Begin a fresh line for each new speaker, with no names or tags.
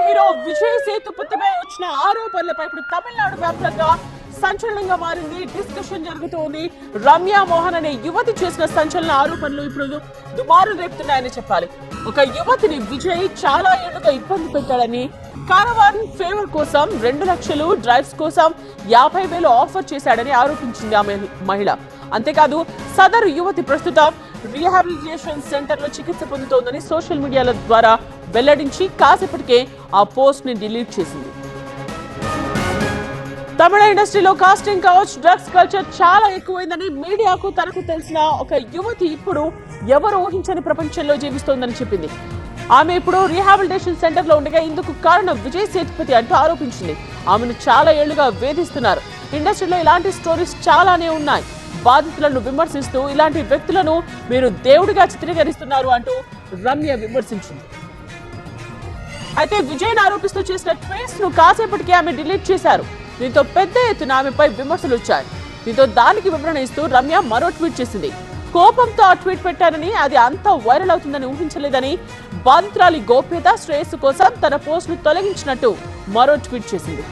Hero Vijay సేతుపతిపై వచ్చిన ఆరోపణలపై ఇప్పుడు తమిళనాడు వ్యాప్తంగా సంచలనంగా మారింది. డిస్కషన్ జరుగుతోంది. రమ్య మోహన్ అనే యువతి చేసిన సంచలన ఆరోపణలు ఇప్పుడు దుమారు రేపుతున్నాయని చెప్పాలి. ఒక యువతిని విజయ్ చాలా ఏళ్లుగా ఇబ్బంది పెట్టాడని, కారవాన్ ఫేవర్ కోసం 2 లక్షలు, డ్రైవ్స్ కోసం 50,000 ఆఫర్ చేశాడని ఆరోపించింది ఆమె మహిళ. అంతేకాదు సదరు యువతి ప్రస్తుతం రీహాబిలిటేషన్ సెంటర్ లో చికిత్స పొందుతోందని సోషల్ మీడియాల ద్వారా వెల్లడించి కాసేపటికే ఆ పోస్ట్ ని డిలీట్ చేసింది. తమిళ ఇండస్ట్రీలో కాస్టింగ్ కౌచ్, డ్రగ్స్ కల్చర్ చాలా ఎక్కువైందని మీడియాకు తనకు తెలిసిన ఒక యువతి ఇప్పుడు ఎవరు ఊహించని ప్రపంచంలో జీవిస్తోందని చెప్పింది. ఆమె ఇప్పుడు రీహాబిలిటేషన్ సెంటర్ లో ఉండగా ఇందుకు కారణం విజయ్ సేతుపతి అంటూ ఆరోపించింది. ఆమెను చాలా ఏళ్లుగా వేధిస్తున్నారు. ఇండస్ట్రీలో ఇలాంటి స్టోరీస్ చాలానే ఉన్నాయి. బాధితులను విమర్శిస్తూ ఇలాంటి వ్యక్తులను మీరు దేవుడిగా చిత్రీకరిస్తున్నారు అంటూ రమ్య విమర్శించింది. అయితే విజయ్ ఆరోపిస్తూ చేసిన ట్వీట్స్ ను కాసేపటికి ఆమె డిలీట్ చేశారు. దీంతో పెద్ద ఎత్తున ఆమెపై విమర్శలు వచ్చాయి. దీంతో దానికి వివరణ ఇస్తూ రమ్య మరో ట్వీట్ చేసింది. కోపంతో ఆ ట్వీట్ పెట్టారని, అది అంతా వైరల్ అవుతుందని ఊహించలేదని, బాధితురాలి గోప్యత శ్రేయస్సు కోసం తన పోస్ట్ ను తొలగించినట్టు మరో ట్వీట్ చేసింది.